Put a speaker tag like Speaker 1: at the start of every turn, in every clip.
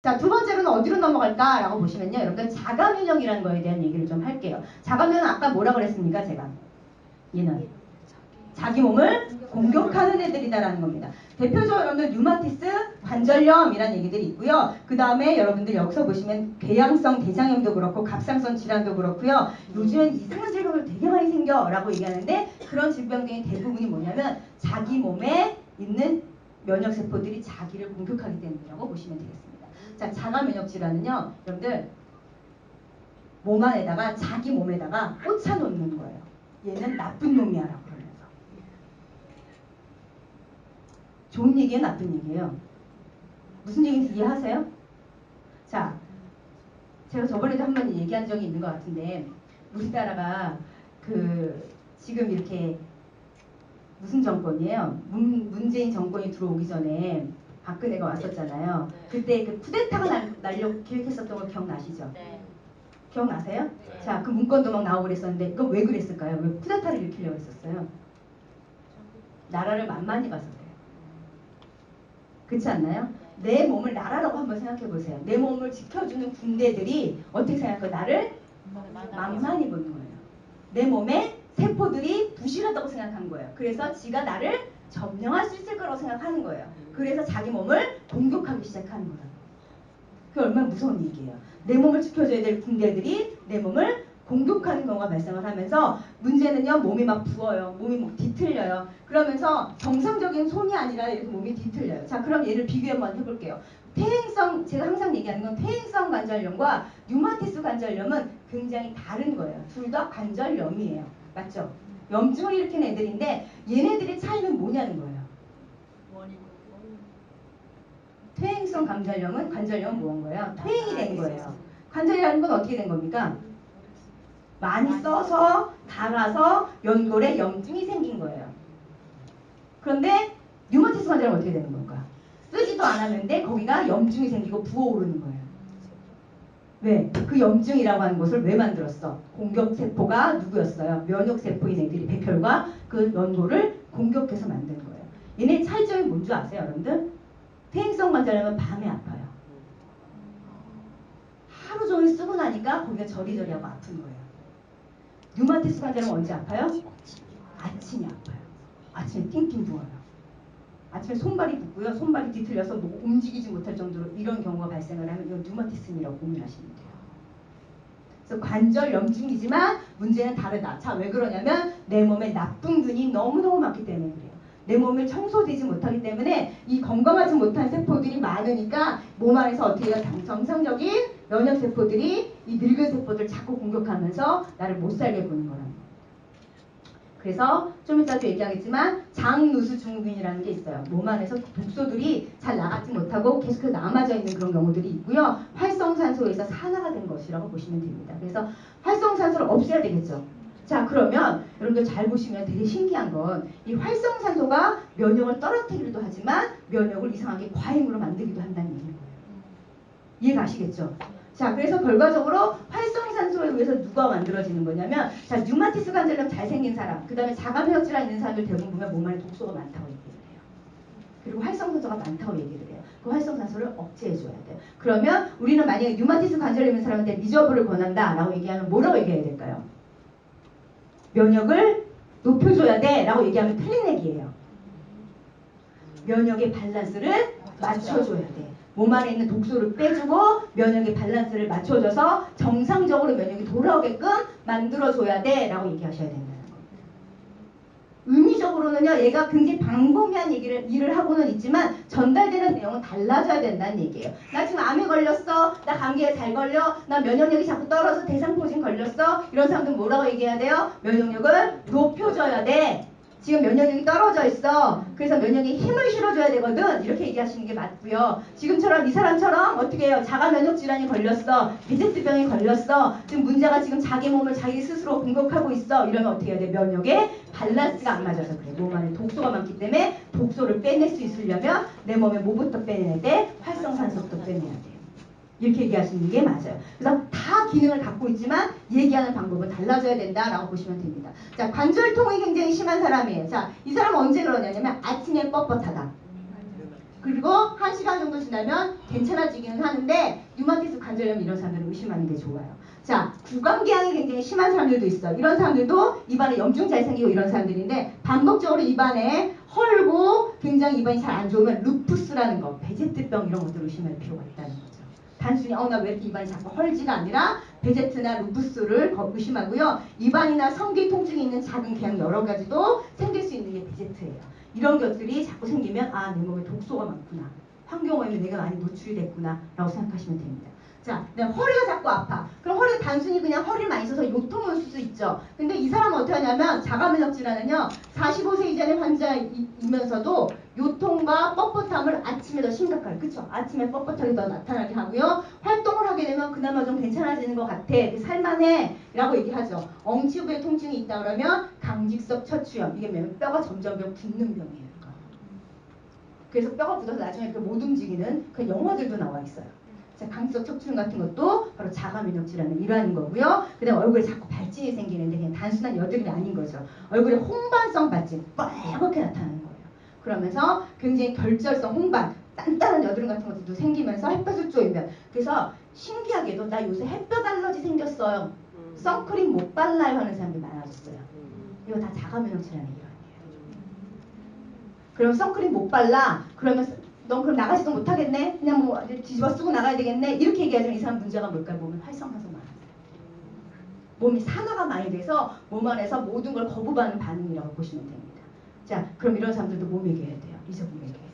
Speaker 1: 자, 두 번째로는 어디로 넘어갈까라고 보시면요. 여러분들 자가면역이라는 거에 대한 얘기를 좀 할게요. 자가면역 아까 뭐라 그랬습니까? 제가. 얘는 자기 몸을 공격하는 애들이다라는 겁니다. 대표적으로 여러분들 류마티스, 관절염이라는 얘기들이 있고요. 그 다음에 여러분들 여기서 보시면 궤양성 대장염도 그렇고 갑상선 질환도 그렇고요. 요즘엔 이상한 질병을 되게 많이 생겨라고 얘기하는데 그런 질병들의 대부분이 뭐냐면 자기 몸에 있는 면역세포들이 자기를 공격하기 때문이라고 보시면 되겠습니다. 자, 자가면역 질환은요. 여러분들 몸 안에다가 자기 몸에다가 꽂혀놓는 거예요. 얘는 나쁜 놈이야라고 그러면서. 좋은 얘기예요? 나쁜 얘기예요? 무슨 얘기인지 이해하세요? 자, 제가 저번에도 한 번 얘기한 적이 있는 것 같은데 우리나라가 지금 이렇게 무슨 정권이에요? 문재인 정권이 들어오기 전에 박근혜가 왔었잖아요. 그때 그 쿠데타가 날려고 기획했었던 거 기억나시죠?
Speaker 2: 네.
Speaker 1: 기억나세요?
Speaker 2: 네.
Speaker 1: 자, 그 문건도 막 나오고 그랬었는데 그건 왜 그랬을까요? 왜 쿠데타를 일으키려고 했었어요? 나라를 만만히 봐서 그래요. 그렇지 않나요? 내 몸을 나라라고 한번 생각해 보세요. 내 몸을 지켜주는 군대들이 어떻게 생각해요? 나를 만만히 보는 거예요. 내 몸에 세포들이 부실하다고 생각한 거예요. 그래서 지가 나를 점령할 수 있을 거라고 생각하는 거예요. 그래서 자기 몸을 공격하기 시작하는 거예요. 그게 얼마나 무서운 얘기예요. 내 몸을 지켜줘야 될 군대들이 내 몸을 공격하는 경우가 발생을 하면서 문제는요. 몸이 막 부어요. 몸이 막 뒤틀려요. 그러면서 정상적인 손이 아니라 이렇게 몸이 뒤틀려요. 자, 그럼 얘를 비교 한번 해볼게요. 퇴행성, 제가 항상 얘기하는 건 퇴행성 관절염과 류마티스 관절염은 굉장히 다른 거예요. 둘 다 관절염이에요. 맞죠? 염증을 일으키는 애들인데 얘네들의 차이는 뭐냐는 거예요. 퇴행성 관절염은 뭐한 거예요? 퇴행이 된 거예요. 관절이라는 건 어떻게 된 겁니까? 많이 써서 닳아서 연골에 염증이 생긴 거예요. 그런데 류마티스 관절염은 어떻게 되는 건가? 쓰지도 않았는데 거기가 염증이 생기고 부어오르는 거예요. 왜? 그 염증이라고 하는 것을 왜 만들었어? 공격세포가 누구였어요? 면역세포인 애들이 백혈과 그 연골을 공격해서 만든 거예요. 얘네 차이점이 뭔지 아세요, 여러분들? 퇴행성 관절염은 밤에 아파요. 하루 종일 쓰고 나니까 거기가 저리저리하고 아픈 거예요. 류마티스 관절염은 언제 아파요? 아침에 아파요. 아침에 띵띵 부어요. 아침에 손발이 붓고요. 손발이 뒤틀려서 뭐 움직이지 못할 정도로 이런 경우가 발생을 하면 이건 류마티스라고 고민하시면 돼요. 그래서 관절 염증이지만 문제는 다르다. 자, 왜 그러냐면 내 몸에 나쁜 균이 너무너무 많기 때문에 그래요. 내 몸을 청소되지 못하기 때문에 이 건강하지 못한 세포들이 많으니까 몸 안에서 어떻게 해요? 정상적인 면역세포들이 이 늙은 세포들 자꾸 공격하면서 나를 못 살게 보는 거라는 거예요. 그래서 좀 이따도 얘기하겠지만 장누수 증후군이라는 게 있어요. 몸 안에서 독소들이 잘 나가지 못하고 계속해서 남아져 있는 그런 경우들이 있고요. 활성산소에서 산화가 된 것이라고 보시면 됩니다. 그래서 활성산소를 없애야 되겠죠. 자, 그러면 여러분들 잘 보시면 되게 신기한 건 이 활성산소가 면역을 떨어뜨리기도 하지만 면역을 이상하게 과잉으로 만들기도 한다는 얘기인 거예요. 이해가시겠죠? 자, 그래서 결과적으로 활성산소에 의해서 누가 만들어지는 거냐면, 자, 류마티스 관절염 잘생긴 사람, 그 다음에 자가면역 질환 있는 사람들 대부분 보면 몸 안에 독소가 많다고 얘기를 해요. 그리고 활성산소가 많다고 얘기를 해요. 그 활성산소를 억제해줘야 돼요. 그러면 우리는 만약에 류마티스 관절염 있는 사람한테 리저브를 권한다라고 얘기하면 뭐라고 얘기해야 될까요? 면역을 높여줘야 돼라고 얘기하면 틀린 얘기예요. 면역의 밸런스를 맞춰줘야 돼. 몸 안에 있는 독소를 빼주고 면역의 밸런스를 맞춰줘서 정상적으로 면역이 돌아오게끔 만들어줘야 돼 라고 얘기하셔야 된다는 겁니다. 의미적으로는요. 얘가 굉장히 광범위한 일을 하고는 있지만 전달되는 내용은 달라져야 된다는 얘기예요. 나 지금 암에 걸렸어. 나 감기에 잘 걸려. 나 면역력이 자꾸 떨어져 대상포진 걸렸어. 이런 사람들은 뭐라고 얘기해야 돼요? 면역력을 높여줘야 돼. 지금 면역력이 떨어져 있어. 그래서 면역에 힘을 실어줘야 되거든. 이렇게 얘기하시는 게 맞고요. 지금처럼 이 사람처럼 어떻게 해요? 자가 면역 질환이 걸렸어. 비제스병이 걸렸어. 지금 문제가 지금 자기 몸을 자기 스스로 공격하고 있어. 이러면 어떻게 해야 돼? 면역의 밸런스가 안 맞아서 그래. 몸 안에 독소가 많기 때문에 독소를 빼낼 수 있으려면 내 몸에 뭐부터 빼내야 돼? 활성산소부터 빼내야 돼. 이렇게 얘기하시는 게 맞아요. 그래서 다 기능을 갖고 있지만 얘기하는 방법은 달라져야 된다라고 보시면 됩니다. 자, 관절통이 굉장히 심한 사람이에요. 자, 이 사람은 언제 그러냐면 아침에 뻣뻣하다. 그리고 1시간 정도 지나면 괜찮아지기는 하는데 류마티스 관절염 이런 사람들은 의심하는 게 좋아요. 자, 구강기양이 굉장히 심한 사람들도 있어. 이런 사람들도 입안에 염증 잘 생기고 이런 사람들인데 반복적으로 입안에 헐고 굉장히 입안이 잘 안 좋으면 루푸스라는 거, 베제트병 이런 것들 의심할 필요가 있다는 거죠. 단순히 나 왜 이렇게 입안이 자꾸 헐지가 아니라 베제트나 루푸스를 의심하고요. 입안이나 성기 통증이 있는 작은 궤양 여러 가지도 생길 수 있는 게 베제트예요. 이런 것들이 자꾸 생기면 내 몸에 독소가 많구나. 환경오염에 내가 많이 노출이 됐구나 라고 생각하시면 됩니다. 자, 허리가 자꾸 아파. 그럼 허리가 단순히 그냥 허리를 많이 써서 요통을 올 수도 있죠. 근데 이 사람은 어떻게 하냐면 자가면역 질환은요. 45세 이전의 환자이면서도 요통과 뻣뻣함을 아침에 더 심각하게, 그쵸? 아침에 뻣뻣하게 더 나타나게 하고요. 활동을 하게 되면 그나마 좀 괜찮아지는 것 같아. 살만해 라고 얘기하죠. 엉치부에 통증이 있다 그러면 강직석 척추염. 이게 뼈가 점점 붙는 병이에요. 그래서 뼈가 붙어서 나중에 못 움직이는 그 영화들도 나와 있어요. 자, 강직석 척추염 같은 것도 바로 자가면역 질환의 일환인 거고요. 그 다음에 얼굴에 자꾸 발진이 생기는데 그냥 단순한 여드름이 아닌 거죠. 얼굴에 홍반성 발진, 빨갛게 나타나는 거예요. 그러면서 굉장히 결절성 홍반, 단단한 여드름 같은 것들도 생기면서 햇볕을 쬐면, 그래서 신기하게도 나 요새 햇볕 알러지 생겼어요. 선크림 못 발라요 하는 사람들이 많아졌어요. 이거 다 자가면역 질환의 일환이에요. 그럼 선크림 못 발라? 그러면 넌 그럼 나가지도 못하겠네? 그냥 뭐 뒤집어 쓰고 나가야 되겠네? 이렇게 얘기하지만 이 사람 문제가 뭘까요? 몸이 활성화가 많아요. 몸이 산화가 많이 돼서 몸 안에서 모든 걸 거부받는 반응이라고 보시면 됩니다. 자, 그럼 이런 사람들도 몸에게야 돼요. 잊어보게 돼요.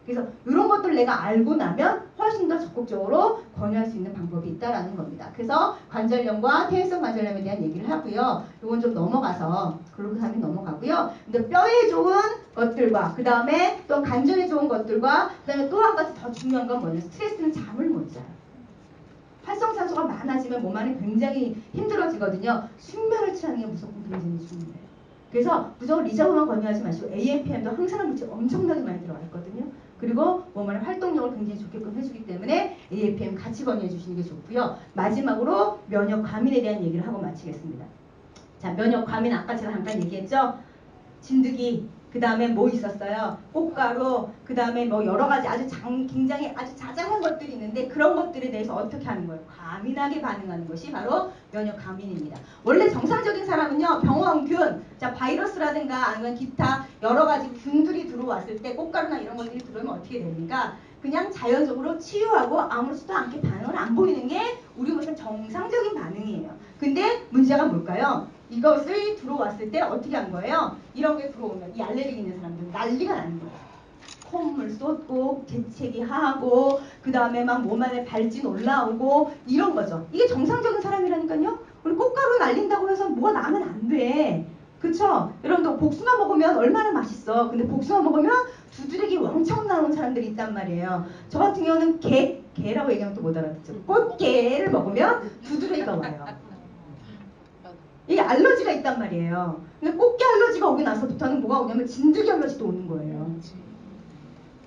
Speaker 1: 그래서 이런 것들 내가 알고 나면 훨씬 더 적극적으로 권유할 수 있는 방법이 있다라는 겁니다. 그래서 관절염과 퇴행성 관절염에 대한 얘기를 하고요. 이건 좀 넘어가서 글루코사민 넘어가고요. 근데 뼈에 좋은 것들과 그 다음에 또 관절에 좋은 것들과 그 다음에 또 한 가지 더 중요한 건 뭐냐면 스트레스는 잠을 못 자요. 활성산소가 많아지면 몸 안이 굉장히 힘들어지거든요. 숙면을 취하는 게 무조건 굉장히 중요해요. 그래서 무조건 리자브만 권유하지 마시고 AMPM도 항산화 물질 엄청나게 많이 들어가 있거든요. 그리고 몸 안의 활동력을 굉장히 좋게끔 해주기 때문에 AMPM 같이 권유해 주시는 게 좋고요. 마지막으로 면역 과민에 대한 얘기를 하고 마치겠습니다. 자, 면역 과민 아까 제가 잠깐 얘기했죠. 진드기, 그 다음에 뭐 있었어요? 꽃가루, 그 다음에 뭐 여러 가지 굉장히 아주 자잘한 것들이 있는데 그런 것들에 대해서 어떻게 하는 거예요? 과민하게 반응하는 것이 바로 면역 과민입니다. 원래 정상적인 사람은요, 병원균, 자, 바이러스라든가 아니면 기타 여러 가지 균들이 들어왔을 때 꽃가루나 이런 것들이 들어오면 어떻게 됩니까? 그냥 자연적으로 치유하고 아무렇지도 않게 반응을 안 보이는 게 우리 몸의 정상적인 반응이에요. 근데 문제가 뭘까요? 이것을 들어왔을 때 어떻게 한 거예요? 이런 게 들어오면 이 알레르기 있는 사람들은 난리가 나는 거예요. 콧물 쏟고 재채기 하고 그 다음에 막 몸 안에 발진 올라오고 이런 거죠. 이게 정상적인 사람이라니까요. 우리 꽃가루 날린다고 해서 뭐가 나면 안 돼. 그쵸? 여러분도 복숭아 먹으면 얼마나 맛있어. 근데 복숭아 먹으면 두드러기 왕창 나오는 사람들이 있단 말이에요. 저 같은 경우는 개라고 얘기하면 또 못 알아듣죠. 꽃게를 먹으면 두드러기가 와요. 이게 알러지가 있단 말이에요. 근데 꽃게 알러지가 오고 나서부터는 뭐가 오냐면 진드기 알러지도 오는 거예요.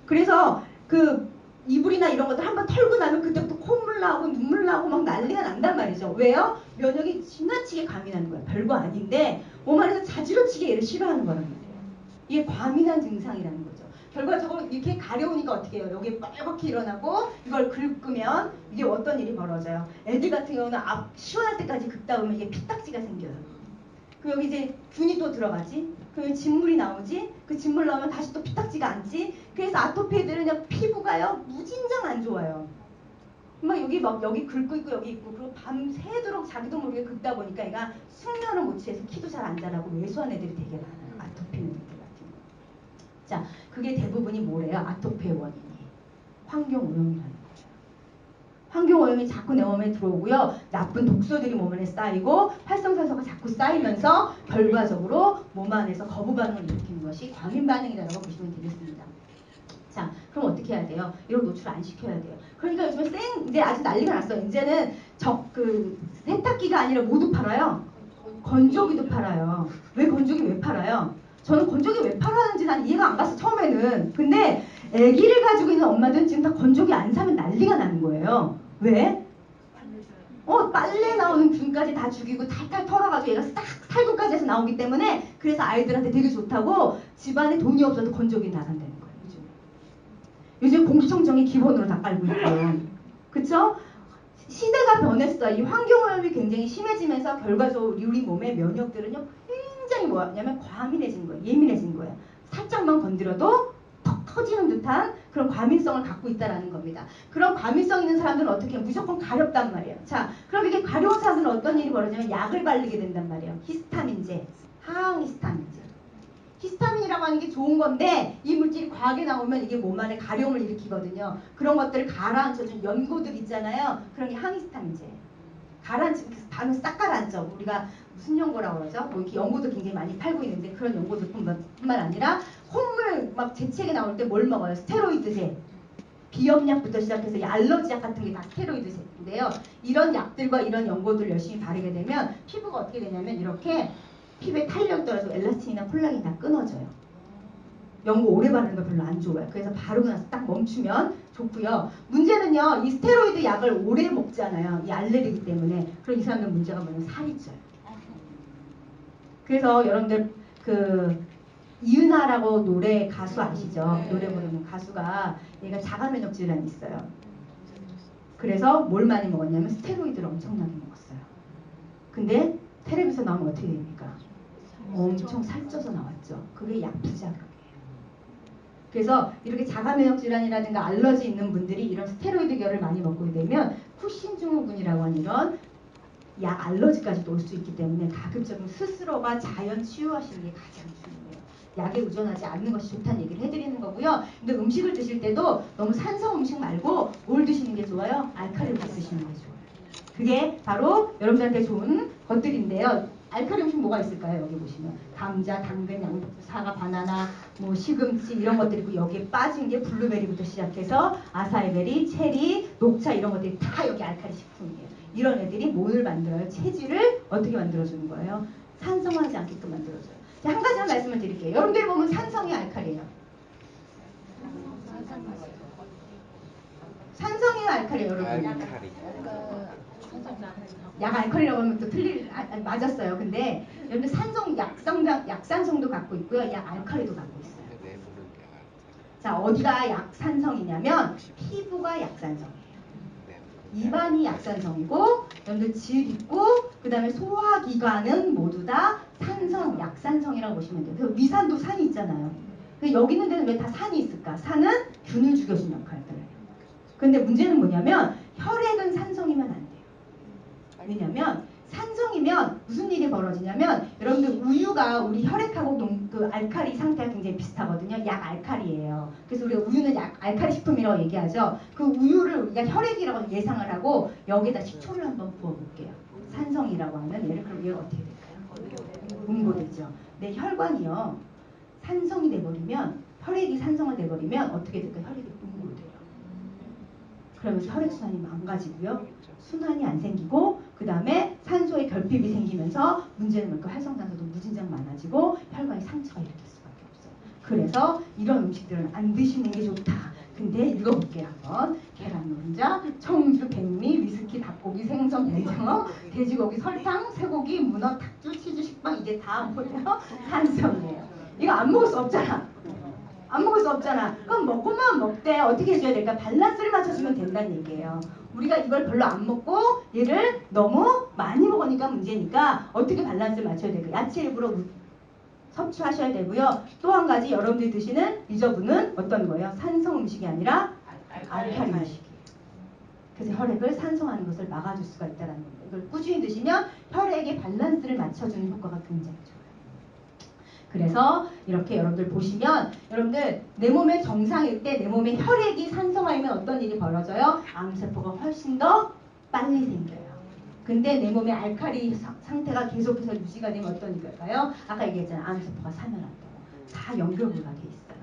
Speaker 1: 그래서 그 이불이나 이런 것들 한번 털고 나면 그때부터 콧물 나오고 눈물 나오고 막 난리가 난단 말이죠. 왜요? 면역이 지나치게 과민한 거야. 별거 아닌데 몸 안에서 자지러치게 얘를 싫어하는 거란 말이에요. 이게 과민한 증상이라는 거죠. 결과적으로 이렇게 가려우니까 어떻게 해요? 여기 빨갛게 일어나고 이걸 긁으면 이게 어떤 일이 벌어져요? 애들 같은 경우는 시원할 때까지 긁다 보면 이게 피딱지가 생겨요. 그 여기 이제 균이 또 들어가지. 그러면 진물이 나오지. 그 진물 나오면 다시 또 피딱지가 앉지. 그래서 아토피 애들은 그냥 피부가요 무진장 안 좋아요. 막 여기 긁고 있고 여기 있고 그리고 밤새도록 자기도 모르게 긁다 보니까 얘가 숙면을 못 취해서 키도 잘 안 자라고 왜소한 애들이 되게 많아요. 아토피는 애들 같은 거. 자, 그게 대부분이 뭐래요? 아토피의 원인이 환경오염이라는 거예요. 환경오염이 자꾸 내 몸에 들어오고요. 나쁜 독소들이 몸 안에 쌓이고 활성산소가 자꾸 쌓이면서 결과적으로 몸 안에서 거부 반응을 일으키는 것이 과민 반응이라고 보시면 되겠습니다. 자, 그럼 어떻게 해야 돼요? 이런 노출 안 시켜야 돼요. 그러니까 요즘에 이제 아주 난리가 났어요. 이제는 세탁기가 아니라 뭐도 팔아요? 건조기도 팔아요. 왜 건조기 왜 팔아요? 저는 건조기 왜 팔아는지 난 이해가 안 갔어 처음에는. 근데 아기를 가지고 있는 엄마들은 지금 다 건조기 안 사면 난리가 나는 거예요. 왜? 빨래 나오는 균까지 다 죽이고 탈탈 털어가지고 얘가 싹 살구까지 해서 나오기 때문에 그래서 아이들한테 되게 좋다고 집안에 돈이 없어도 건조기 나간다는 거예요. 요즘. 요즘 공기청정기 기본으로 다 깔고 있고요. 그쵸? 시대가 변했어요. 이 환경오염이 굉장히 심해지면서 결과적으로 우리 몸의 면역들은요 굉장히 뭐냐면 과민해진 거예요. 예민해진 거예요. 살짝만 건드려도 턱 터지는 듯한 그런 과민성을 갖고 있다는 겁니다. 그런 과민성 있는 사람들은 어떻게 해요? 무조건 가렵단 말이에요. 자, 그럼 이게 가려운 사람들은 어떤 일이 벌어지냐면 약을 바르게 된단 말이에요. 히스타민제, 항히스타민제. 히스타민이라고 하는 게 좋은 건데 이 물질이 과하게 나오면 이게 몸 안에 가려움을 일으키거든요. 그런 것들을 가라앉혀준 연고들 있잖아요. 그런 게 항히스타민제예요. 반을 싹 가라앉죠. 우리가 무슨 연고라고 그러죠? 뭐 이렇게 연고도 굉장히 많이 팔고 있는데 그런 연고들뿐만 아니라 콧물 막 재채기 나올 때 뭘 먹어요? 스테로이드제. 비염약부터 시작해서 이 알러지약 같은 게 다 스테로이드제인데요. 이런 약들과 이런 연고들을 열심히 바르게 되면 피부가 어떻게 되냐면 이렇게 피부에 탄력이 떨어지고 엘라스틴이나 콜라겐이 다 끊어져요. 연고 오래 바르는 거 별로 안 좋아요. 그래서 바르고 나서 딱 멈추면 좋고요. 문제는요. 이 스테로이드 약을 오래 먹잖아요. 이 알레르기 때문에. 그럼 이 사람들 문제가 뭐냐면 살이 쪄요. 그래서 여러분들 그 이은하라고 노래 가수 아시죠? 노래 부르는 가수가 얘가 자가면역 질환이 있어요. 그래서 뭘 많이 먹었냐면 스테로이드를 엄청나게 먹었어요. 근데 텔레비전 나오면 어떻게 됩니까? 엄청 살쪄서 나왔죠. 그게 약부작용이에요. 그래서 이렇게 자가면역 질환이라든가 알러지 있는 분들이 이런 스테로이드 결을 많이 먹게 되면 쿠신 증후군이라고 하는 이런 약 알러지까지도 올 수 있기 때문에 가급적이면 스스로가 자연 치유하시는 게 가장 중요해요. 약에 의존하지 않는 것이 좋다는 얘기를 해드리는 거고요. 근데 음식을 드실 때도 너무 산성 음식 말고 뭘 드시는 게 좋아요? 알칼리 음식 드시는 게 좋아요. 그게 바로 여러분들한테 좋은 것들인데요. 알칼리 음식 뭐가 있을까요? 여기 보시면 감자, 당근, 양배추, 사과, 바나나, 뭐 시금치 이런 것들이 있고 여기에 빠진 게 블루베리부터 시작해서 아사이베리, 체리, 녹차 이런 것들이 다 여기 알칼리 식품이에요. 이런 애들이 뭘 만들어요? 체질을 어떻게 만들어주는 거예요? 산성하지 않게끔 만들어줘요. 자, 한 가지만 말씀을 드릴게요. 여러분들이 보면 산성이 알칼리예요. 산성이에요, 알칼리예요, 여러분?
Speaker 2: 알칼리.
Speaker 1: 약 알칼리라고 하면 또 맞았어요. 근데 여러분들 산성 약산성도 갖고 있고요. 약 알칼리도 갖고 있어요. 자, 어디가 약산성이냐면 피부가 약산성이에요. 입안이 약산성이고 여러분들 질 있고 그 다음에 소화기관은 모두 다 산성, 약산성이라고 보시면 돼요. 그 위산도 산이 있잖아요. 여기 있는 데는 왜 다 산이 있을까? 산은 균을 죽여주는 역할을 해요. 근데 문제는 뭐냐면 혈액은 산성이면 안 돼요. 왜냐면 산성이면 무슨 일이 벌어지냐면 여러분들 우유가 우리 혈액하고 그 알칼리 상태가 굉장히 비슷하거든요. 약 알칼리예요. 그래서 우리가 우유는 약 알칼리 식품이라고 얘기하죠. 그 우유를 우리가 혈액이라고 예상을 하고 여기다 식초를 한번 부어볼게요. 산성이라고 하는 얘를 그럼 얘가 어떻게 될까요? 응고되죠. 내 혈관이요. 산성이 돼버리면 혈액이 산성을 돼버리면 어떻게 될까요? 혈액이 응고돼요. 그러면서 혈액순환이 망가지고요. 순환이 안 생기고 그 다음에 산소의 결핍이 생기면서 문제는 뭘까? 활성산소도 무진장 많아지고 혈관에 상처가 일으킬 수밖에 없어요. 그래서 이런 음식들은 안 드시는 게 좋다. 근데 읽어볼게요 한번. 계란 노른자, 청주, 백미, 위스키, 닭고기, 생선, 된장어, 돼지고기, 설탕, 쇠고기, 문어, 탁주, 치즈, 식빵 이게 다 뭐예요? 산성이에요. 이거 안 먹을 수 없잖아. 안 먹을 수 없잖아. 그럼 먹고만 먹되 어떻게 해줘야 될까? 밸런스를 맞춰주면 된다는 얘기예요. 우리가 이걸 별로 안 먹고 얘를 너무 많이 먹으니까 문제니까 어떻게 밸런스를 맞춰야 될까? 야채 일부러 섭취하셔야 되고요. 또 한 가지 여러분들이 드시는 리저브는 어떤 거예요? 산성 음식이 아니라 알칼리 음식이에요. 그래서 혈액을 산성하는 것을 막아줄 수가 있다는 겁니다. 이걸 꾸준히 드시면 혈액의 밸런스를 맞춰주는 효과가 굉장히 좋아요. 그래서 이렇게 여러분들 보시면 여러분들 내 몸의 정상일 때 내 몸의 혈액이 산성하면 어떤 일이 벌어져요? 암세포가 훨씬 더 빨리 생겨요. 근데 내 몸의 알칼리 상태가 계속해서 유지가 되면 어떤 일이 될까요? 아까 얘기했잖아요. 암세포가 사멸한다고. 다 연결고리가 돼 있어요.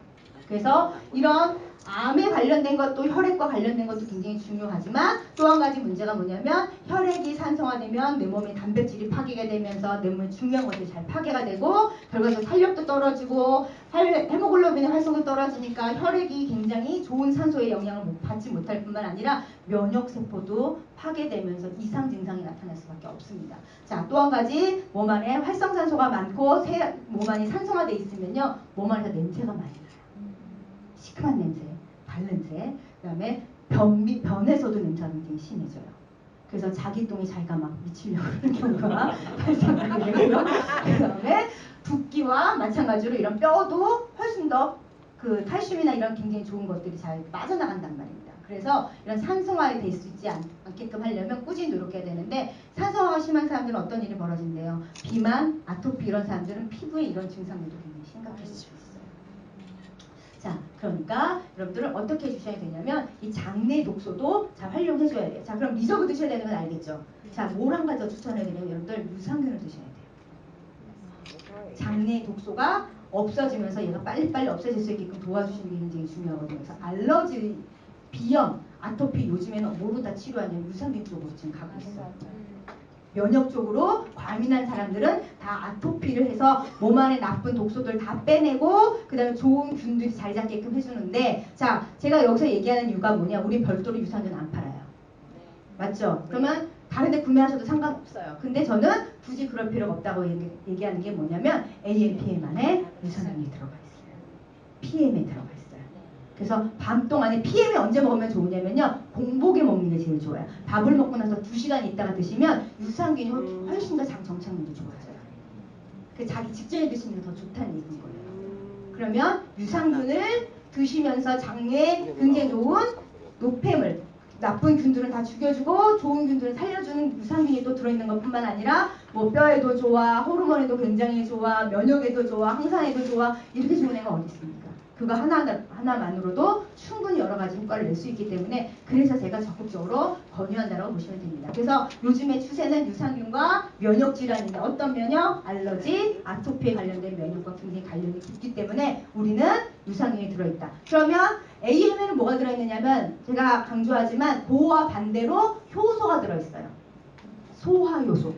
Speaker 1: 그래서 이런 암에 관련된 것도 혈액과 관련된 것도 굉장히 중요하지만 또 한 가지 문제가 뭐냐면 혈액이 산성화되면 내 몸의 단백질이 파괴가 되면서 내 몸에 중요한 것들이 잘 파괴가 되고 결과적으로 탄력도 떨어지고 헤모글로빈의 활성도 떨어지니까 혈액이 굉장히 좋은 산소의 영향을 받지 못할 뿐만 아니라 면역세포도 파괴되면서 이상 증상이 나타날 수밖에 없습니다. 자, 또 한 가지 몸 안에 활성산소가 많고 몸 안이 산성화되어 있으면요 몸 안에서 냄새가 많이 나요. 시큼한 냄새, 발냄새, 그다음에 변에서도 냄새가 굉장히 심해져요. 그래서 자기 똥이 자기가 막 미치려고 그러는 경우가 발생하게 되고요. 그다음에 붓기와 마찬가지로 이런 뼈도 훨씬 더 그 칼슘이나 이런 굉장히 좋은 것들이 잘 빠져나간단 말입니다. 그래서 이런 산성화에 될 수 있지 않게끔 하려면 꾸준히 노력해야 되는데, 산성화가 심한 사람들은 어떤 일이 벌어진대요? 비만, 아토피 이런 사람들은 피부에 이런 증상들도 굉장히 심각해질 수 있어요. 자, 그러니까 여러분들은 어떻게 해주셔야 되냐면 이 장내 독소도 잘 활용해줘야 돼요. 자, 그럼 리저브 드셔야 되는 건 알겠죠? 자, 뭘 한 가지 더 추천해드리면 여러분들 유산균을 드셔야 돼요. 장내 독소가 없어지면서 얘가 빨리빨리 없어질 수 있게끔 도와주시는 게 굉장히 중요하거든요. 그래서 알러지, 비염, 아토피 요즘에는 뭐로 다 치료하냐면 유산균 쪽으로 지금 가고 있어요. 면역 쪽으로 과민한 사람들은 다 아토피를 해서 몸 안에 나쁜 독소들 다 빼내고 그 다음에 좋은 균들이 자리 잡게끔 해주는데, 자, 제가 여기서 얘기하는 이유가 뭐냐, 우리 별도로 유산균 안 팔아요. 맞죠? 그러면 다른 데 구매하셔도 상관없어요. 근데 저는 굳이 그럴 필요가 없다고 얘기하는 게 뭐냐면 AMPM 안에 유산균이 들어가 있어요. PM에 들어가 있어요. 그래서 밤 동안에 PM이 언제 먹으면 좋으냐면요, 공복에 먹는 게 제일 좋아요. 밥을 먹고 나서 2시간 있다가 드시면 유산균이 훨씬 더 장 정착률이 좋아져요. 그래서 자기 직전에 드시는 게 더 좋다는 얘기인 거예요. 그러면 유산균을 드시면서 장내에 굉장히 좋은 노폐물, 나쁜 균들은 다 죽여주고 좋은 균들은 살려주는 유산균이 또 들어있는 것뿐만 아니라 뭐 뼈에도 좋아, 호르몬에도 굉장히 좋아, 면역에도 좋아, 항산에도 좋아, 이렇게 좋은 애가 어디 있습니까? 그거 하나만으로도 충분히 여러 가지 효과를 낼 수 있기 때문에, 그래서 제가 적극적으로 권유한다고 보시면 됩니다. 그래서 요즘의 추세는 유산균과 면역 질환인데, 어떤 면역? 알러지, 아토피에 관련된 면역과 굉장히 관련이 깊기 때문에 우리는 유산균이 들어있다. 그러면 AM에는 뭐가 들어있느냐면 제가 강조하지만 그와 반대로 효소가 들어있어요. 소화효소.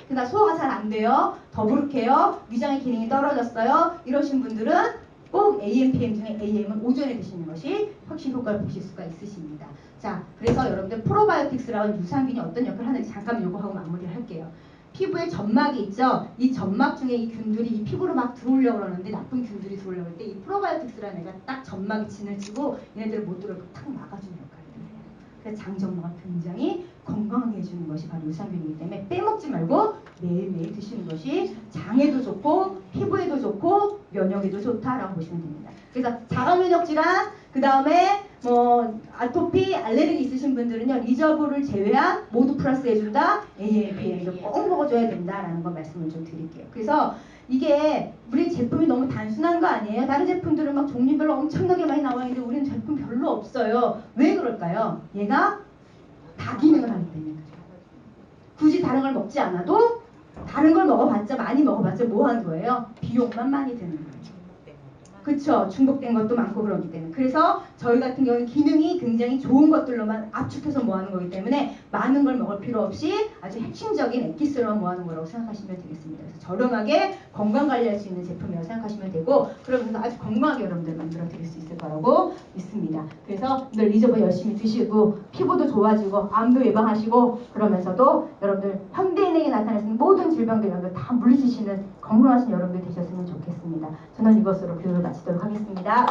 Speaker 1: 그러니까 소화가 잘 안 돼요. 더부룩해요. 위장의 기능이 떨어졌어요. 이러신 분들은 꼭 AMPM 중에 AM은 오전에 드시는 것이 확실히 효과를 보실 수가 있으십니다. 자, 그래서 여러분들 프로바이오틱스라는 유산균이 어떤 역할을 하는지 잠깐 요거 하고 마무리를 할게요. 피부에 점막이 있죠. 이 점막 중에 이 균들이 이 피부로 막 들어오려고 그러는데, 나쁜 균들이 들어오려고 할 때 이 프로바이오틱스라는 애가 딱 점막에 진을 치고 얘네들을 못 들어오게 탁 막아주는 역할을 해요. 그래서 장점막을 굉장히 건강하게 해주는 것이 바로 유산균이기 때문에 빼먹지 말고 매일매일 드시는 것이 장에도 좋고 피부에도 좋고 면역에도 좋다라고 보시면 됩니다. 그래서 자가면역질환, 그 다음에 뭐 아토피, 알레르기 있으신 분들은요, 리저브를 제외한 모두 플러스 해준다. AMPM도 꼭 먹어줘야 된다라는 거 말씀을 좀 드릴게요. 그래서 이게 우리 제품이 너무 단순한 거 아니에요? 다른 제품들은 막 종류별로 엄청나게 많이 나와 있는데 우리는 제품 별로 없어요. 왜 그럴까요? 얘가 다 기능을 하기 때문에. 굳이 다른 걸 먹지 않아도, 다른 걸 먹어봤자, 많이 먹어봤자 뭐 하는 거예요? 비용만 많이 드는 거예요. 그쵸? 중복된 것도 많고 그러기 때문에. 그래서 저희 같은 경우는 기능이 굉장히 좋은 것들로만 압축해서 모아놓은 거기 때문에 많은 걸 먹을 필요 없이 아주 핵심적인 엑기스로만 모아놓은 거라고 생각하시면 되겠습니다. 그래서 저렴하게 건강 관리할 수 있는 제품이라고 생각하시면 되고, 그러면서 아주 건강하게 여러분들 만들어 드릴 수 있을 거라고 믿습니다. 그래서 늘 리저브 열심히 드시고 피부도 좋아지고 암도 예방하시고, 그러면서도 여러분들 현대인에게 나타날 수 있는 모든 질병들 여러분들 다 물리치시는 건강하신 여러분들 되셨으면 좋겠습니다. 저는 이것으로 교육을 마치도록 하겠습니다.